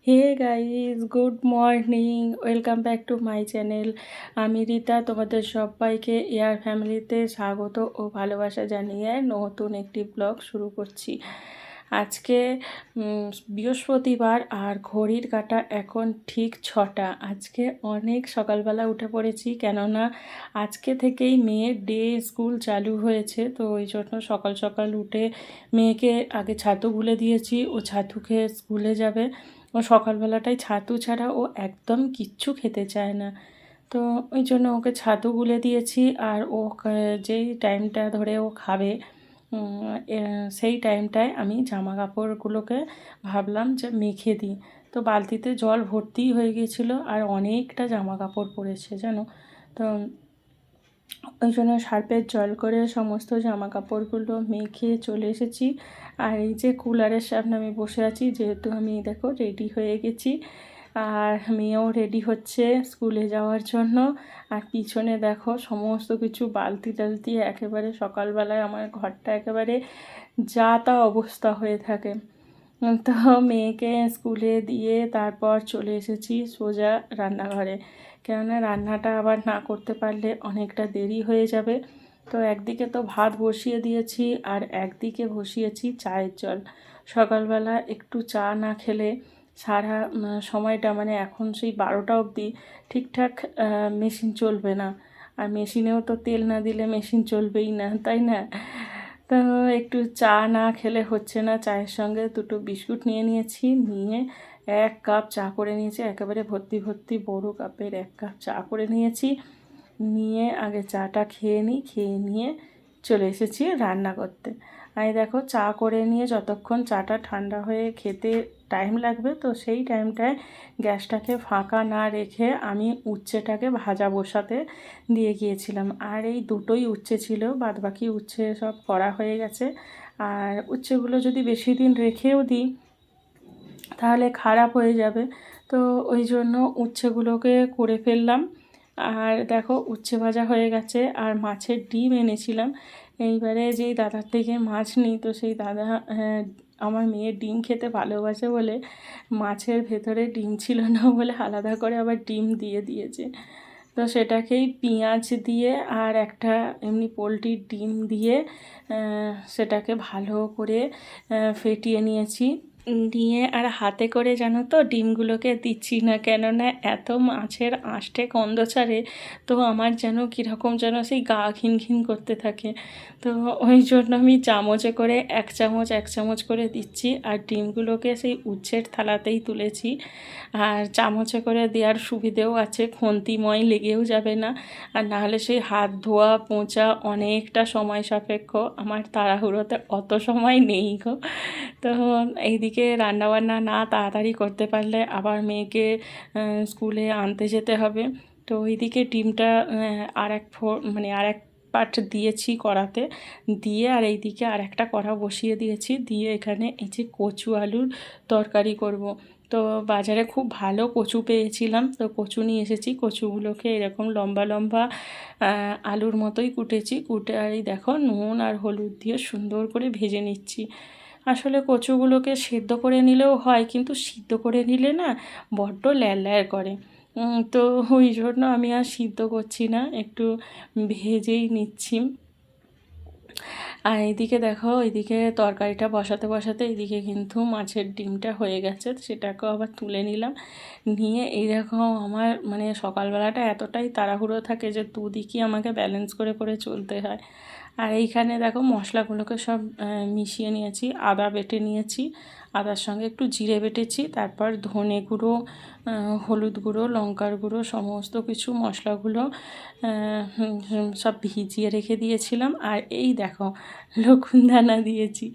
Hey guys, good morning, welcome back to my channel. আমি রীতা, তোমাদের সবাইকে এয়ার ফ্যামিলিতে স্বাগত ও ভালোবাসা জানিয়ে নতুন একটি ব্লগ শুরু করছি। আজকে বৃহস্পতিবার আর ঘড়ির কাঁটা এখন ঠিক 6টা। আজকে অনেক সকালবেলা উঠে পড়েছি, কেননা আজকে থেকেই মেয়ের ডে স্কুল চালু হয়েছে। তো ওই জন্য সকাল সকাল উঠে মেয়েকে আগে ছাতু গুলে দিয়েছি, ও ছাতু খেয়ে স্কুলে যাবে। ও সকালবেলাটায় ছাতু ছাড়া ও একদম কিচ্ছু খেতে চায় না। তো ওই জন্য ওকে ছাতু গুলে দিয়েছি। আর ও যেই টাইমটা ধরে ও খাবে, সেই টাইমটায় আমি জামা কাপড়গুলোকে ভাবলাম যে মেখে দিই। তো বালতিতে জল ভর্তিই হয়ে গিয়েছিলো আর অনেকটা জামা কাপড় পড়েছে জানো। তো ওই জন্য সার্ফের জল করে সমস্ত জামা কাপড়গুলো মেখে চলে এসেছি। আর এই যে কুলারের সামনে আমি বসে আছি, যেহেতু আমি দেখো রেডি হয়ে গেছি, আর মেয়েও রেডি হচ্ছে স্কুলে যাওয়ার জন্য। আর পিছনে দেখো সমস্ত কিছু বালতি টালতি, একেবারে সকালবেলায় আমার ঘরটা একেবারে যা তা অবস্থা হয়ে থাকে। তো মেয়েকে স্কুলে দিয়ে তারপর চলে এসেছি সোজা রান্নাঘরে, কেননা রান্নাটা আবার না করতে পারলে অনেকটা দেরি হয়ে যাবে। তো একদিকে তো ভাত বসিয়ে দিয়েছি আর একদিকে বসিয়েছি চায়ের জল। সকালবেলা একটু চা না খেলে সারা সময়টা, মানে এখন সেই 12টা অবধি ঠিকঠাক মেশিন চলবে না। আর মেশিনেও তো তেল না দিলে মেশিন চলবেই না, তাই না? তো একটু চা না খেলে হচ্ছে না। চায়ের সঙ্গে দুটো বিস্কুট নিয়ে নিয়েছি, নিয়ে 1 কাপ চা করে নিয়েছি, একেবারে ভর্তি ভর্তি বড় কাপের 1 কাপ চা করে নিয়েছি। নিয়ে আগে চাটা খেয়ে নিই, খেয়ে নিয়ে চলে এসেছি রান্না করতে। আমি দেখো চা করে নিয়ে যতক্ষণ চাটা ঠান্ডা হয়ে খেতে টাইম লাগবে, তো সেই টাইমটায় গ্যাসটাকে ফাঁকা না রেখে আমি উচ্ছেটাকে ভাজা বসাতে দিয়ে গিয়েছিলাম। আর এই দুটোই উচ্ছে ছিল, বাদবাকি উচ্ছে সব করা হয়ে গেছে। আর উচ্ছেগুলো যদি বেশি দিন রেখেও দিই তাহলে খারাপ হয়ে যাবে। তো ওই জন্য উচ্ছেগুলোকে করে ফেললাম। আর দেখো উচ্ছে ভাজা হয়ে গেছে। আর মাছের ডিম এনেছিলাম। এইবারে যেই দাদার থেকে মাছ নিই, তো সেই দাদা আমার মেয়ে ডিম খেতে ভালোবাসে বলে মাছের ভেতরে ডিম ছিল না বলে আলাদা করে আবার ডিম দিয়ে দিয়েছে। তো সেটাকেই পেঁয়াজ দিয়ে আর একটা এমনি পোলট্রির ডিম দিয়ে সেটাকে ভালো করে ফেটিয়ে নিয়েছি। নিয়ে আর হাতে করে জানো তো ডিমগুলোকে দিচ্ছি না, কেননা এত মাছের আঁশটে গন্ধ ছাড়ে। তো আমার যেন কীরকম যেন সেই গা ঘিন ঘিন করতে থাকে। তো ওই জন্য আমি চামচে করে 1 চামচ 1 চামচ করে দিচ্ছি। আর ডিমগুলোকে সেই উচ্ছের থালাতেই তুলেছি। আর চামচে করে দেওয়ার সুবিধেও আছে, খুন্তিময় লেগেও যাবে না। আর নাহলে সেই হাত ধোয়া পোঁছা অনেকটা সময় সাপেক্ষ, আমার তাড়াহুড়োতে অত সময় নেই গো। তো এইদিকে রান্নাবান্না না তাড়াতাড়ি করতে পারলে আবার মেয়েকে স্কুলে আনতে যেতে হবে। তো ওইদিকে ডিমটা মানে আর এক পাট দিয়েছি কড়াতে, দিয়ে আর এইদিকে আর একটা কড়া বসিয়ে দিয়েছি, দিয়ে এখানে এই যে কচু আলুর তরকারি করব। তো বাজারে খুব ভালো কচু পেয়েছিলাম, তো কচু নিয়ে এসেছি। কচুগুলোকে এরকম লম্বা লম্বা আলুর মতোই কুটেছি, কুটে আর এই দেখো নুন আর হলুদ দিয়ে সুন্দর করে ভেজে নিচ্ছি। আসলে কচুগুলোকে সেদ্ধ করে নিলেও হয়, কিন্তু সিদ্ধ করে নিলে না বড্ড ল্যার করে। তো ওই জন্য আমি আর সিদ্ধ করছি না, একটু ভেজেই নিচ্ছি। আর এইদিকে দেখো, এইদিকে তরকারিটা বসাতে বসাতে এইদিকে কিন্তু মাছের ডিমটা হয়ে গেছে, সেটাকেও আবার তুলে নিলাম। নিয়ে এইরকম আমার মানে সকালবেলাটা এতটাই তাড়াহুড়ো থাকে যে দুদিকই আমাকে ব্যালেন্স করে করে চলতে হয়। আর এইখানে দেখো মশলাগুলোকে সব মিশিয়ে নিয়েছি। আদা বেটে নিয়েছি, আদার সঙ্গে একটু জিরে বেটেছি, তারপর ধনে গুঁড়ো, হলুদ গুঁড়ো, লঙ্কার গুঁড়ো, সমস্ত কিছু মশলাগুলো সব ভিজিয়ে রেখে দিয়েছিলাম। আর এই দেখো লকুনদানা দিয়েছি,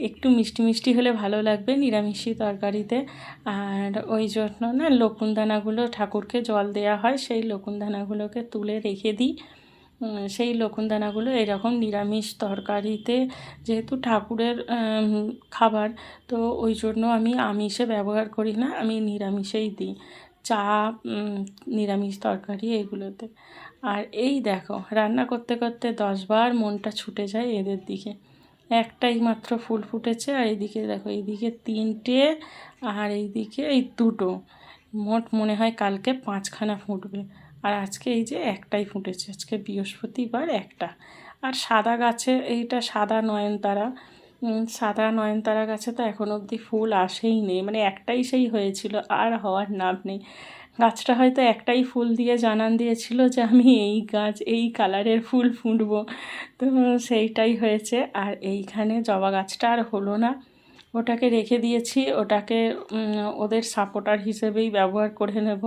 একটু মিষ্টি মিষ্টি হলে ভালো লাগবে নিরামিষি তরকারিতে। আর ওই জন্য না লকুনদানাগুলো ঠাকুরকে জল দেওয়া হয়, সেই লকুনদানাগুলোকে তুলে রেখে দিই। সেই লকুনদানাগুলো এরকম নিরামিষ তরকারিতে, যেহেতু ঠাকুরের খাবার, তো ওই জন্য আমি আমিষে ব্যবহার করি না, আমি নিরামিষেই দিই চা, নিরামিষ তরকারি এগুলোতে। আর এই দেখো রান্না করতে করতে 10 বার মনটা ছুটে যায় এদের দিকে। একটাই মাত্র ফুল ফুটেছে। আর এইদিকে দেখো, এইদিকে 3টে আর এইদিকে এই 2টো, মোট মনে হয় কালকে 5খানা ফুটবে। আর আজকে এই যে একটাই ফুটেছে, আজকে বৃহস্পতিবার একটা। আর সাদা গাছে, এইটা সাদা নয়নতারা, সাদা নয়নতারা গাছে তো এখন অবধি ফুল আসেই নেই, মানে একটাই সেই হয়েছিল, আর হওয়ার নাম নেই। গাছটা হয়তো একটাই ফুল দিয়ে জানান দিয়েছিল যে আমি এই গাছ এই কালারের ফুল ফুটবো, তো সেইটাই হয়েছে। আর এইখানে জবা গাছটা আর হলো না, ওটাকে রেখে দিয়েছি, ওটাকে ওদের সাপোর্টার হিসেবেই ব্যবহার করে নেব।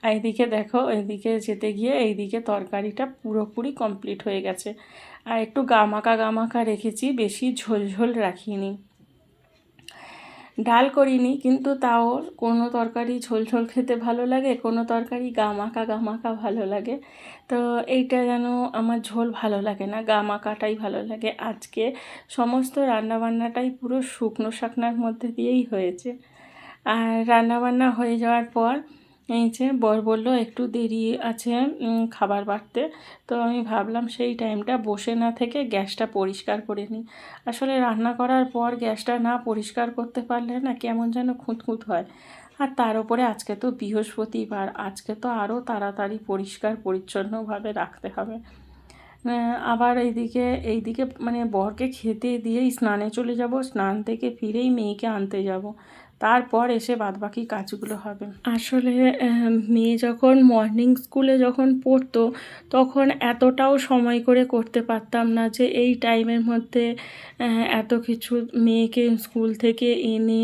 আর এদিকে দেখো, এদিকে যেতে গিয়ে এইদিকে তরকারিটা পুরোপুরি কমপ্লিট হয়ে গেছে। আর একটু গামাকা গামাকা রেখেছি, বেশি ঝোল ঝোল রাখিনি, ডাল করিনি, কিন্তু তাও কোনো তরকারি ঝোল ঝোল খেতে ভালো লাগে, কোনো তরকারি গামাকা গামাকা ভালো লাগে। তো এইটা যেন আমার ঝোল ভালো লাগে না, গামাকাটাই ভালো লাগে। আজকে সমস্ত রান্নাবান্নাটাই পুরো শুকনো শাকনার মধ্যে দিয়েই হয়েছে। আর রান্নাবান্না হয়ে যাওয়ার পর এই যে বর বলল একটু দেরি আছে খাবার বাড়তে, তো আমি ভাবলাম সেই টাইমটা বসে না থেকে গ্যাসটা পরিষ্কার করে নিই। আসলে রান্না করার পর গ্যাসটা না পরিষ্কার করতে পারলে না কেমন যেন খুঁতখুঁত হয়। আর তার উপরে আজকে তো বৃহস্পতিবার, আজকে তো আরও তাড়াতাড়ি পরিষ্কার পরিচ্ছন্নভাবে রাখতে হবে। আবার এইদিকে মানে বরকে খেতে দিয়েই স্নানে চলে যাব, স্নান থেকে ফিরেই মেয়েকে আনতে যাব, তারপর এসে বাদবাকি কাজগুলো হবে। আসলে মেয়ে যখন মর্নিং স্কুলে যখন পড়তো তখন এতটাও সময় করে করতে পারতাম না যে এই টাইমের মধ্যে এত কিছু মেয়েকে স্কুল থেকে এনে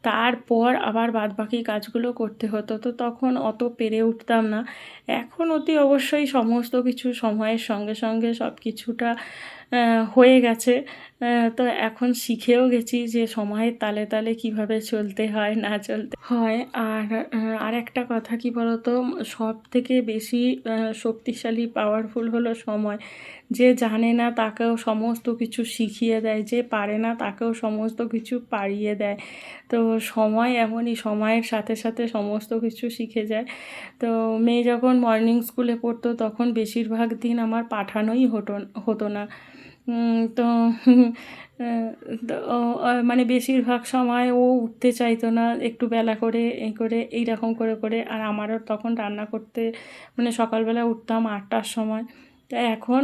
তারপর আবার বাদবাকি কাজগুলো করতে হতো, তো তখন অত পেরে উঠতাম না। এখন অতি অবশ্যই সমস্ত কিছু সময়ের সঙ্গে সঙ্গে সব কিছুটা হয়ে গেছে। তো এখন শিখেও গেছি যে সময়ের তালে তালে কিভাবে চলতে হয় না চলতে হয়। আর আরেকটা কথা কি বলতো, সব থেকে বেশি শক্তিশালী পাওয়ারফুল হলো সময়। যে জানে না তাকেও সমস্ত কিছু শিখিয়ে দেয়, যে পারে না তাকেও সমস্ত কিছু পারিয়ে দেয়। তো সময় এমনই, সময়ের সাথে সাথে সমস্ত কিছু শিখে যায়। তো মেয়ে যখন মর্নিং স্কুলে পড়তো তখন বেশিরভাগ দিন আমার পাঠানোই হতো না। তো তো মানে বেশিরভাগ সময় ও উঠতে চাইতো না, একটু বেলা করে এইরকম করে করে। আর আমারও তখন রান্না করতে মানে সকালবেলা উঠতাম 8টার সময়। তো এখন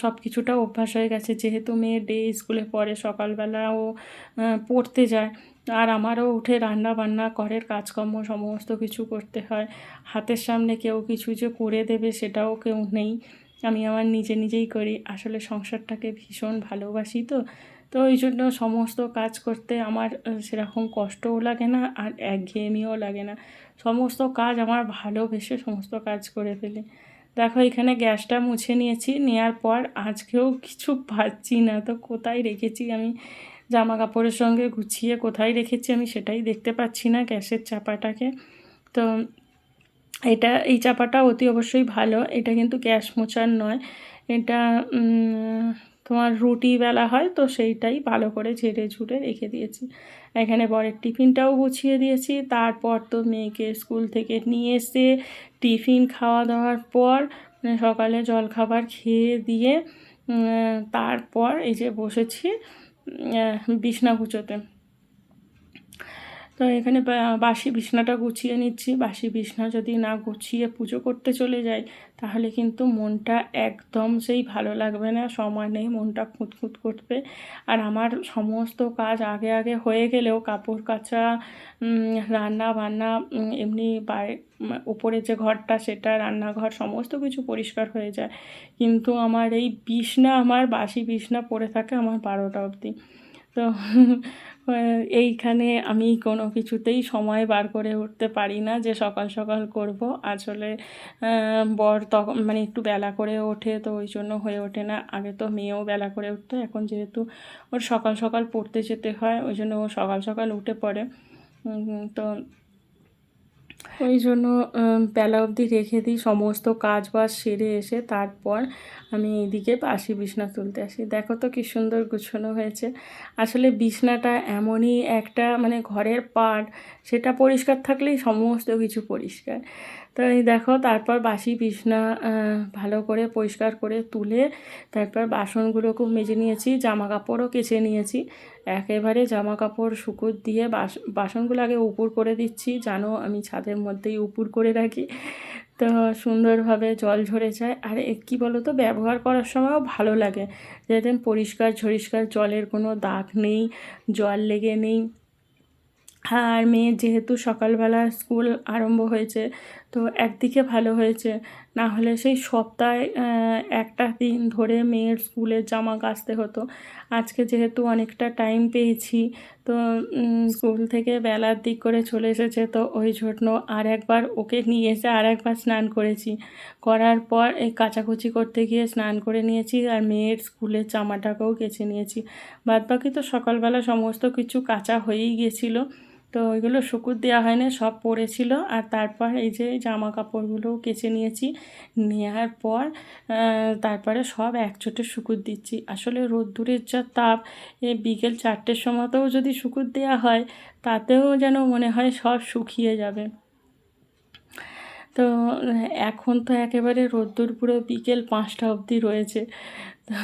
সব কিছুটা অভ্যাস হয়ে গেছে, যেহেতু মেয়ে ডে স্কুলে পড়ে, সকালবেলা ও পড়তে যায়। আর আমারও উঠে রান্না বান্না ঘরের কাজকর্ম সমস্ত কিছু করতে হয়। হাতের সামনে কেউ কিছু যে করে দেবে সেটাও কেউ নেই, আমি আমার নিজেই করি। আসলে সংসারটাকে ভীষণ ভালোবাসি, তো তো ওই জন্য সমস্ত কাজ করতে আমার সেরকম কষ্টও লাগে না আর একঘেয়েমিও লাগে না। সমস্ত কাজ আমার ভালোবেসে সমস্ত কাজ করে ফেলি। দেখো এখানে গ্যাসটা মুছে নিয়েছি, নেওয়ার পর আজকেও কিছু পাচ্ছি না, তো কোথায় রেখেছি আমি, জামা কাপড়ের সঙ্গে গুছিয়ে কোথায় রেখেছি আমি সেটাই দেখতে পাচ্ছি না গ্যাসের চাপাটাকে। তো এই চাপাটা অতি অবশ্যই ভালো, এটা কিন্তু গ্যাস মোছার নয়, এটা তোমার রুটি বেলা হয়, তো সেইটাই ভালো করে ঝেড়ে ঝুড়ে রেখে দিয়েছি। এখানে বরের টিফিনটাও গুছিয়ে দিয়েছি। তারপর তো মেয়েকে স্কুল থেকে নিয়ে এসে টিফিন খাওয়া দাওয়ার পর সকালে জলখাবার খেয়ে দিয়ে তারপর এই যে বসেছি বিছনা গুছোতে। তো এখানে বাসি বিছনাটা গুছিয়ে নিচ্ছি। বাসি বিছনা যদি না গুছিয়ে পুজো করতে চলে যাই তাহলে কিন্তু মনটা একদম সেই ভালো লাগবে না, সময় নেই, মনটা খুঁতখুঁত করবে। আর আমার সমস্ত কাজ আগে আগে হয়ে গেলেও কাপড় কাচা, রান্না বান্না, এমনি উপরে যে ঘরটা সেটা রান্নাঘর সমস্ত কিছু পরিষ্কার হয়ে যায়, কিন্তু আমার এই বিছনা, আমার বাসি বিছনা পড়ে থাকে আমার 12টা অবধি। তো এইখানে আমি কোনো কিছুতেই সময় বার করে উঠতে পারি না যে সকাল সকাল করব। আসলে বর তখন মানে একটু বেলা করে ওঠে, তো ওই জন্য হয়ে ওঠে না। আগে তো মেয়েও বেলা করে উঠতো, এখন যেহেতু ওর সকাল সকাল পড়তে যেতে হয় ওই জন্য ও সকাল সকাল উঠে পড়ে। তো ওই জন্য বেলা অবধি রেখে দিই, সমস্ত কাজ বাজ সেরে এসে তারপর আমি এইদিকে বাসি বিছনা তুলতে আসি। দেখো তো কী সুন্দর গুছানো হয়েছে। আসলে বিছনাটা এমনই একটা মানে ঘরের পার্ট, সেটা পরিষ্কার থাকলেই সমস্ত কিছু পরিষ্কার। তো এই দেখো তারপর বাসি বিছনা ভালো করে পরিষ্কার করে তুলে তারপর বাসনগুলোকেও মেজে নিয়েছি, জামা কাপড়ও কেচে নিয়েছি। একেবারে জামা কাপড় শুকুর দিয়ে বাসনগুলো আগে উপুর করে দিচ্ছি, জানো আমি ছাদের মধ্যেই উপুর করে রাখি, তো সুন্দরভাবে জল ঝরে যায়। আর কী বলো তো, ব্যবহার করার সময়ও ভালো লাগে, যেদিন পরিষ্কার ঝরিষ্কার জলের কোনো দাগ নেই, জল লেগে নেই। আর মেয়ের যেহেতু সকালবেলা স্কুল আরম্ভ হয়েছে, তো একদিকে ভালো হয়েছে, না হলে সেই সপ্তাহে একটা দিন ধরে মেয়ের স্কুলের জামা কাচতে হতো। আজকে যেহেতু অনেকটা টাইম পেয়েছি, তো স্কুল থেকে বেলার দিক করে চলে এসেছে, তো ওই জন্য আর একবার ওকে নিয়ে এসে আর একবার স্নান করেছি। করার পর এই কাচাকুচি করতে গিয়ে স্নান করে নিয়েছি, আর মেয়ের স্কুলের জামাটাকেও কেচে নিয়েছি। বাদবাকি তো সকালবেলা সমস্ত কিছু কাচা হয়েই গিয়েছিলো, তো ওইগুলো শুকুর দেওয়া হয়নি, সব পড়েছিল। আর তারপর এই যে জামা কাপড়গুলোও কেচে নিয়েছি, নেওয়ার পর তারপরে সব একচোটে শুকুর দিচ্ছি। আসলে রোদ্দুরের যা তাপ, এই বিকেল 4টের সময়তেও যদি শুকুর দেওয়া হয়, তাতেও যেন মনে হয় সব শুকিয়ে যাবে। তো এখন তো একেবারে রোদ্দুর পুরো বিকেল 5টা অবধি রয়েছে। তো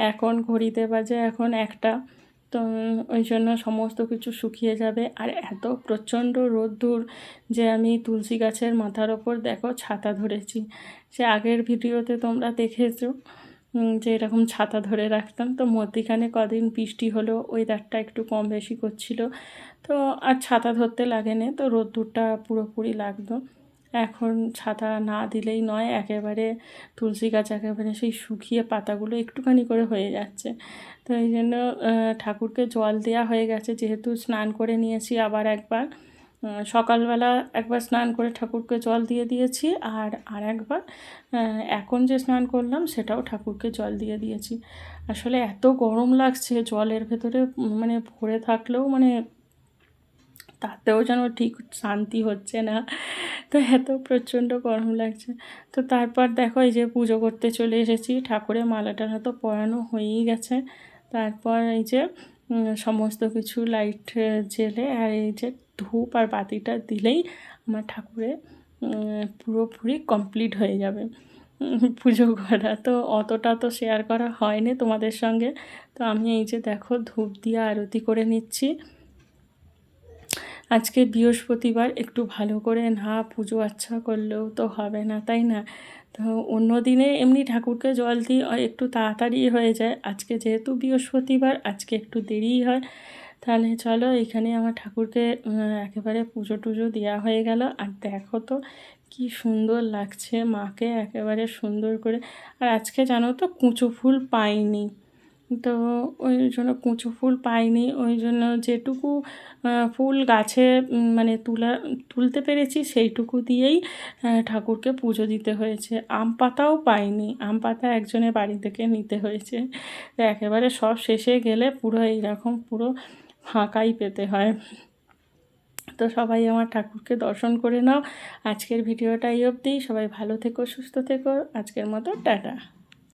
এখন ঘড়িতে বাজে এখন 1টা, তো ওই জন্য সমস্ত কিছু শুকিয়ে যাবে। আর এত প্রচণ্ড রোদ্দুর যে আমি তুলসী গাছের মাথার ওপর দেখো ছাতা ধরেছি। সে আগের ভিডিওতে তোমরা দেখেছো যে এরকম ছাতা ধরে রাখতাম। তো মধ্যিখানে কদিন বৃষ্টি হলো, ওয়েদারটা একটু কম বেশি করছিল, তো আর ছাতা ধরতে লাগে না, তো রোদ্দুরটা পুরোপুরি লাগতো। এখন ছাতা না দিলেই নয়, একেবারে তুলসী গাছ একেবারে সেই শুকিয়ে পাতাগুলো একটুখানি করে হয়ে যাচ্ছে। তো এই জন্য ঠাকুরকে জল দেওয়া হয়ে গেছে, যেহেতু স্নান করে নিয়েছি। আবার একবার সকালবেলা একবার স্নান করে ঠাকুরকে জল দিয়ে দিয়েছি, আর একবার এখন যে স্নান করলাম সেটাও ঠাকুরকে জল দিয়ে দিয়েছি। আসলে এত গরম লাগছে, জলের ভেতরে মানে ভরে থাকলেও মানে তাতেও যেন ঠিক শান্তি হচ্ছে না, তো এত প্রচণ্ড গরম লাগছে। তো তারপর দেখো এই যে পুজো করতে চলে এসেছি, ঠাকুরের মালা টালা তো পরানো হয়েই গেছে। তারপর এই যে সমস্ত কিছু লাইট জেলে আর এই যে ধূপ আর বাতিটা দিলেই আমার ঠাকুরের পুরোপুরি কমপ্লিট হয়ে যাবে পুজো করা। তো অতটা তো শেয়ার করা হয়নি তোমাদের সঙ্গে। তো আমি এই যে দেখো ধূপ দিয়ে আরতি করে নিচ্ছি। আজকে বৃহস্পতিবার, একটু ভালো করে না পুজো আচ্ছা করলেও তো হবে না, তাই না? তো অন্য দিনে এমনি ঠাকুরকে জল দিই একটু তাড়াতাড়ি হয়ে যায়, আজকে যেহেতু বৃহস্পতিবার আজকে একটু দেরিই হয়। তাহলে চলো এখানে আমার ঠাকুরকে একেবারে পুজো টুজো দেওয়া হয়ে গেল। আর দেখো তো কি সুন্দর লাগছে মাকে, একেবারে সুন্দর করে। আর আজকে জানো তো কুঁচো ফুল পাইনি, তো ওই জন্য কুঁচো ফুল পাইনি, ওই জন্য যেটুকু ফুল গাছে মানে তুলতে পেরেছি সেইটুকু দিয়েই ঠাকুরকে পুজো দিতে হয়েছে। আম পাতাও পাইনি, আম পাতা একজনের বাড়ি থেকে নিতে হয়েছে। তো একেবারে সব শেষে গেলে পুরো এইরকম পুরো ফাঁকাই পেতে হয়। তো সবাই আমার ঠাকুরকে দর্শন করে নাও। আজকের ভিডিওটা এই অবধি, সবাই ভালো থেকো, সুস্থ থেকো, আজকের মতো টাটা।